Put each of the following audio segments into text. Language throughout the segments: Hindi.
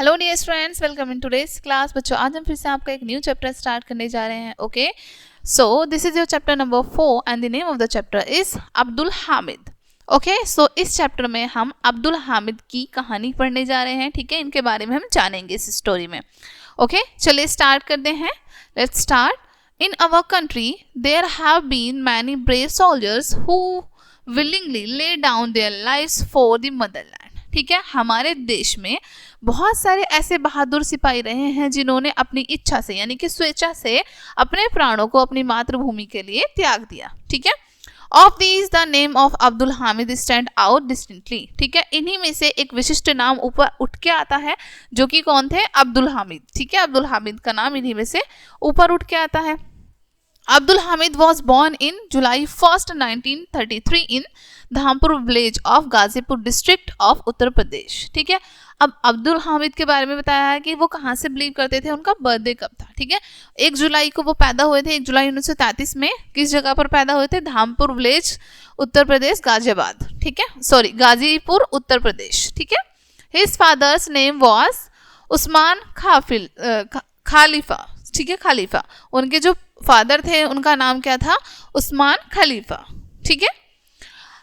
Hello dear friends, welcome in today's class. बच्चों, आज हम फिर से आपका एक न्यू चैप्टर स्टार्ट करने जा रहे हैं। Okay, so this is your chapter number 4 and the name of the chapter is Abdul Hamid. Okay, so इस चैप्टर में हम अब्दुल हामिद की कहानी पढ़ने जा रहे हैं। ठीक है, इनके बारे में हम जानेंगे इस स्टोरी में। ओके, चलिए स्टार्ट करते हैं। Let's start. In our country, there have been many brave soldiers who willingly lay down their lives for the motherland. ठीक है, हमारे देश में बहुत सारे ऐसे बहादुर सिपाही रहे हैं जिन्होंने अपनी इच्छा से यानी कि स्वेच्छा से अपने प्राणों को अपनी मातृभूमि के लिए त्याग दिया। ठीक है, of these the name of Abdul Hamid stand out distinctly. ठीक है, इन्हीं में से एक विशिष्ट नाम ऊपर उठ के आता है, जो कि कौन थे? अब्दुल हामिद। ठीक है, अब्दुल हामिद का नाम इन्हीं में से ऊपर उठ के आता है। Abdul Hamid was born in July 1st, 1933 in Dhampur village of Ghazipur district of Uttar Pradesh. ठीक है, अब अब्दुल हामिद के बारे में बताया है कि वो कहाँ से बिलीव करते थे, उनका बर्थडे कब था। ठीक है, 1 जुलाई को वो पैदा हुए थे। 1 जुलाई 1933 में किस जगह पर पैदा हुए थे? धामपुर विलेज, उत्तर प्रदेश, गाजियाबाद। ठीक है, सॉरी, गाजीपुर, उत्तर प्रदेश। ठीक है, his father's name was Usman Khalifa. ठीक है, खालिफा। उनके जो फादर थे उनका नाम क्या था? उस्मान खलीफा। ठीक है,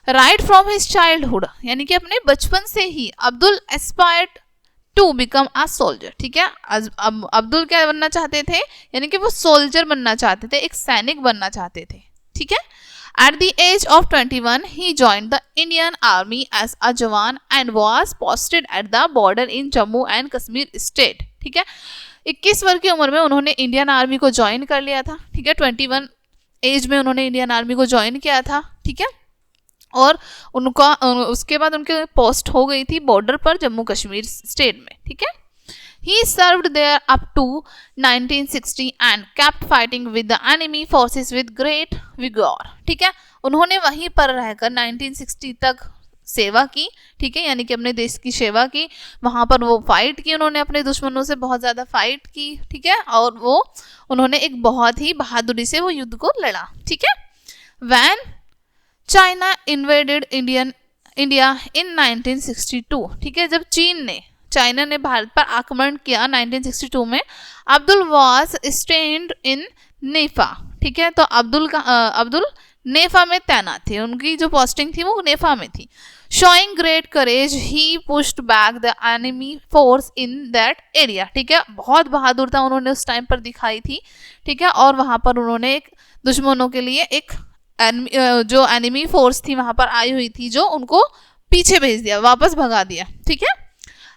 राइट फ्रॉम हिज चाइल्डहुड यानी कि अपने बचपन से ही Abdul aspired to become a soldier. ठीक है, अब्दुल क्या बनना चाहते थे? यानी कि वो सोल्जर बनना चाहते थे, एक सैनिक बनना चाहते थे। ठीक है, at the age of 21 he joined the Indian army as a jawan and was posted at the border in Jammu and Kashmir state. ठीक है, 21 वर्ष की उम्र में उन्होंने इंडियन आर्मी को ज्वाइन कर लिया था। ठीक है, 21 एज में उन्होंने इंडियन आर्मी को ज्वाइन किया था। ठीक है, और उनका उसके बाद उनके पोस्ट हो गई थी बॉर्डर पर जम्मू कश्मीर स्टेट में। ठीक है, he served there up to 1960 and kept fighting with the enemy forces with great vigour. ठीक है, उन्होंने वहीं पर रहकर 1960 तक सेवा की। ठीक है, यानी कि अपने देश की सेवा की। वहां पर वो फाइट की, उन्होंने अपने दुश्मनों से बहुत ज्यादा फाइट की। ठीक है, और उन्होंने एक बहुत ही बहादुरी से वो युद्ध को लड़ा। ठीक है, when China invaded India in 1962। ठीक है, जब चाइना ने भारत पर आक्रमण किया 1962 में, अब्दुल वाज स्टेन्ड इन नेफा। ठीक है, तो अब्दुल नेफा में तैनात थे। उनकी जो पोस्टिंग थी वो नेफा में थी। Showing great courage he pushed back the enemy force in that area. ठीक है, बहुत बहादुरता उन्होंने उस टाइम पर दिखाई थी। ठीक है, और वहां पर उन्होंने एक दुश्मनों के लिए एक जो एनिमी फोर्स थी वहां पर आई हुई थी, जो उनको पीछे भेज दिया, वापस भगा दिया। ठीक है,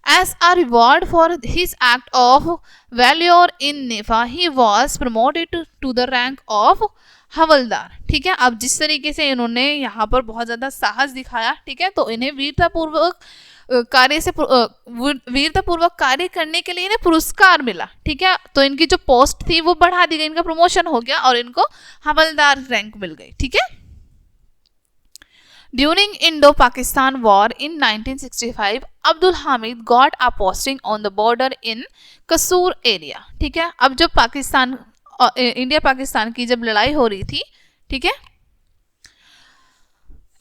As a reward for his act of valor in Nefa, he was promoted to the rank of हवलदार। ठीक है, अब जिस तरीके से इन्होंने यहाँ पर बहुत ज्यादा साहस दिखाया, ठीक है, तो इन्हें वीरतापूर्वक कार्य करने के लिए इन्हें पुरस्कार मिला। ठीक है, तो इनकी जो पोस्ट थी वो बढ़ा दी गई, इनका प्रमोशन हो गया और इनको हवलदार रैंक मिल गई। ठीक है, During Indo-Pakistan War in 1965, Abdul Hamid got a posting on the border in Kasur area. ठीक है, अब जब इंडिया पाकिस्तान की जब लड़ाई हो रही थी, ठीक है,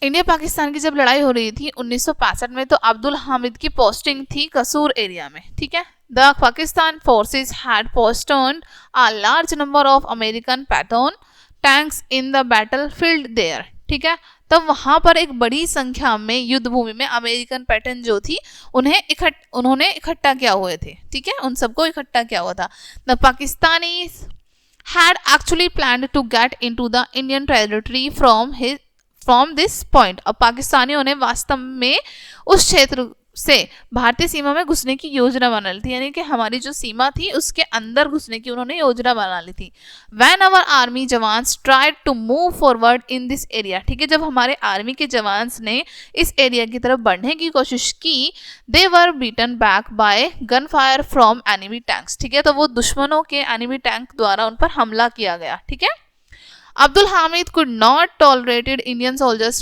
इंडिया पाकिस्तान की जब लड़ाई हो रही थी 1965 में, तो अब्दुल हामिद की पोस्टिंग थी कसूर एरिया में। ठीक है, the Pakistan forces had posted a large number of American Patton tanks in the battlefield there. ठीक है, तब वहां पर एक बड़ी संख्या में युद्ध भूमि में अमेरिकन पैटर्न जो थी उन्होंने इकट्ठा किया हुए थे। ठीक है, उन सबको इकट्ठा किया हुआ था। The Pakistani had actually planned to get into the Indian territory from this point. अब पाकिस्तानियों ने वास्तव में उस क्षेत्र से भारतीय सीमा में घुसने की योजना बना ली थी, यानी कि हमारी जो सीमा थी उसके अंदर घुसने की उन्होंने योजना बना ली थी। When our army jawans tried to move forward in this area, ठीक है, जब हमारे आर्मी के जवान्स ने इस एरिया की तरफ बढ़ने की कोशिश की, they were beaten back by gunfire from enemy tanks। ठीक है, तो वो दुश्मनों के एनिमी टैंक द्वारा उन पर हमला किया गया। ठीक है, Abdul Hamid could not tolerate Indian soldiers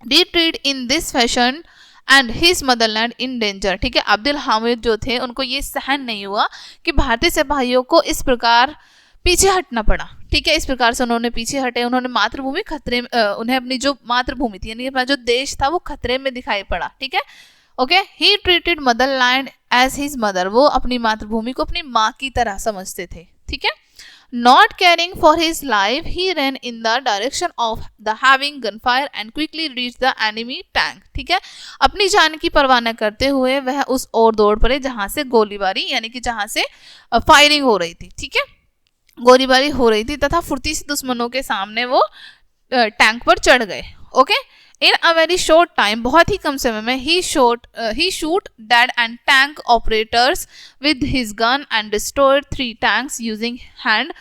retreat in this fashion and his motherland in danger। ठीक है, अब्दुल हामिद जो थे उनको ये सहन नहीं हुआ कि भारतीय सिपाहियों को इस प्रकार पीछे हटना पड़ा। ठीक है, इस प्रकार से उन्होंने पीछे हटे, उन्होंने उन्हें अपनी जो मातृभूमि थी यानी अपना जो देश था वो खतरे में दिखाई पड़ा। ठीक है, okay, he treated motherland as his mother, वो अपनी मातृभूमि को अपनी माँ की तरह समझते थे, ठीक है। Not caring for his life, he ran in the direction of the having gunfire and quickly reached the enemy tank, ठीक है। अपनी जान की परवाह न करते हुए वह उस ओर दौड़ पड़े जहां से गोलीबारी यानी कि जहां से फायरिंग हो रही थी, ठीक है, गोलीबारी हो रही थी, तथा फुर्ती से दुश्मनों के सामने वो टैंक पर चढ़ गए। Okay, in a very short time, बहुत ही कम समय में he shoot dead and tank operators with his gun and destroyed 3 tanks using hand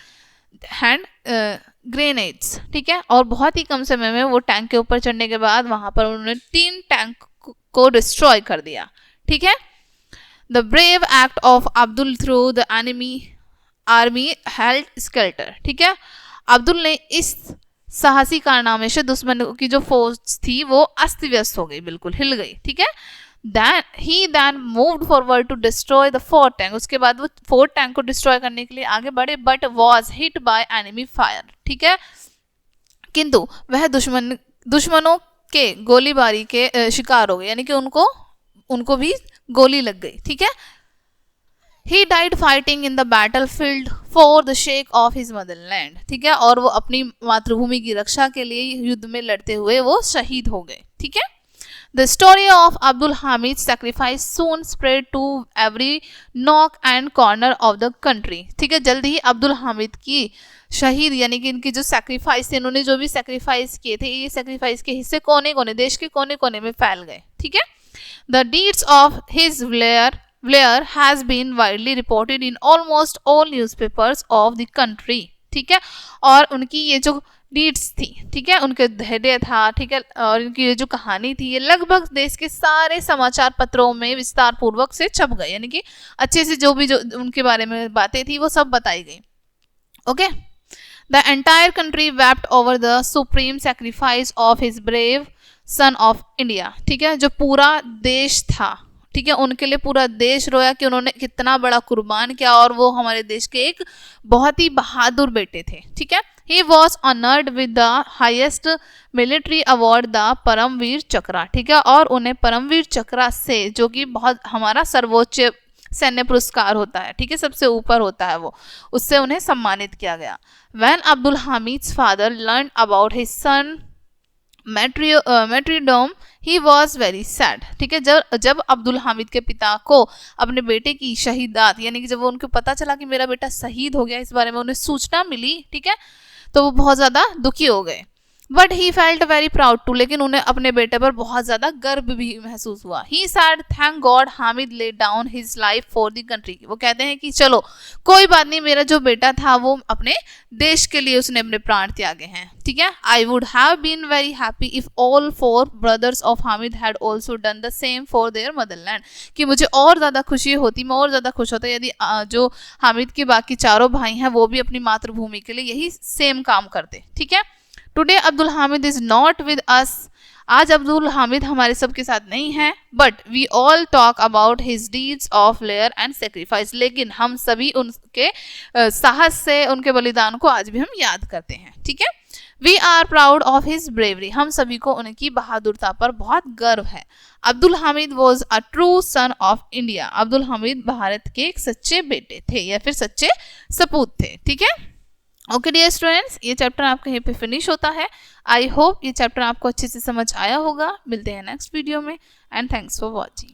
grenades, ठीक है। और बहुत ही कम समय में वो टैंक के ऊपर चढ़ने के बाद वहां पर उन्होंने 3 टैंक को डिस्ट्रॉय कर दिया, ठीक है। The brave act of Abdul through the enemy army held skeletal, ठीक है। अब्दुल ने इस साहसी कारनामे से दुश्मन की जो फौज थी वो अस्त व्यस्त हो गई, बिल्कुल हिल गई, ठीक है। Then moved forward to destroy the 4th tank, उसके बाद वो 4th टैंक को डिस्ट्रॉय करने के लिए आगे बढ़े, but was hit by enemy fire, ठीक है। किंतु वह दुश्मनों के गोलीबारी के शिकार हो गए, यानी कि उनको भी गोली लग गई, ठीक है। He died fighting in the battlefield for the sake of his motherland, ठीक है। और वो अपनी मातृभूमि की रक्षा के लिए युद्ध में लड़ते हुए वो शहीद हो गए, ठीक है। The story of Abdul Hamid's sacrifice soon spread to every nook and corner of the country, ठीक है। जल्द ही अब्दुल हामिद की शहीद यानी कि इनकी जो सैक्रिफाइस थे, इन्होंने जो भी सैक्रिफाइस किए थे, ये सैक्रिफाइस के हिस्से कोने कोने देश के कोने कोने में फैल गए, ठीक है। The deeds of his Blair has been widely reported in almost all newspapers of the country, ठीक है। और उनकी ये जो डीड्स थी, ठीक है, उनके धैर्य था, ठीक है, और इनकी ये जो कहानी थी ये लगभग देश के सारे समाचार पत्रों में विस्तार पूर्वक से छप गए, यानी कि अच्छे से जो उनके बारे में बातें थी वो सब बताई गई। Okay, the entire country wept over the supreme sacrifice of his brave sun of India, ठीक है। जो पूरा देश था, ठीक है, उनके लिए पूरा देश रोया कि उन्होंने कितना बड़ा कुर्बान किया और वो हमारे देश के एक बहुत ही बहादुर बेटे थे, ठीक है। He was honored with the highest military award, the Paramvir चक्र, ठीक है। और उन्हें परमवीर चक्र से, जो कि बहुत हमारा सर्वोच्च सैन्य पुरस्कार होता है, ठीक है, सबसे ऊपर होता है वो, उससे उन्हें सम्मानित किया गया। When Abdul Hamid's father learned about his son martyrdom, he was very sad, ठीक है। जब अब्दुल हामिद के पिता को अपने बेटे की शहीदात यानी कि जब वो उनको पता चला कि मेरा बेटा शहीद हो गया, इस बारे में उन्हें सूचना मिली, ठीक है, तो वो बहुत ज़्यादा दुखी हो गए। But he felt very proud too, लेकिन उन्हें अपने बेटे पर बहुत ज़्यादा गर्व भी महसूस हुआ। He said thank God Hamid laid down his life for the country, वो कहते हैं कि चलो कोई बात नहीं, मेरा जो बेटा था वो अपने देश के लिए उसने अपने प्राण त्यागे हैं, ठीक है। I would have been very happy if all 4 brothers of Hamid had also done the same for their motherland, कि मुझे और ज़्यादा खुशी होती, मैं और ज़्यादा खुश होता यदि जो हामिद के बाकी चारों भाई हैं वो भी अपनी मातृभूमि के लिए यही सेम काम करते, ठीक है। Today Abdul Hamid is not with us, आज अब्दुल हामिद हमारे सबके साथ नहीं है, but we all talk about his deeds of valour and sacrifice, लेकिन हम सभी उनके साहस से, उनके बलिदान को आज भी हम याद करते हैं, ठीक है। We are proud of his bravery, हम सभी को उनकी बहादुरता पर बहुत गर्व है। Abdul Hamid was a true son of India, Abdul Hamid Bharat के एक सच्चे बेटे थे या फिर सच्चे सपूत थे, ठीक है। ओके डियर स्टूडेंट्स, ये चैप्टर आपका यहीं पे फिनिश होता है। आई होप ये चैप्टर आपको अच्छे से समझ आया होगा। मिलते हैं नेक्स्ट वीडियो में एंड थैंक्स फॉर वॉचिंग।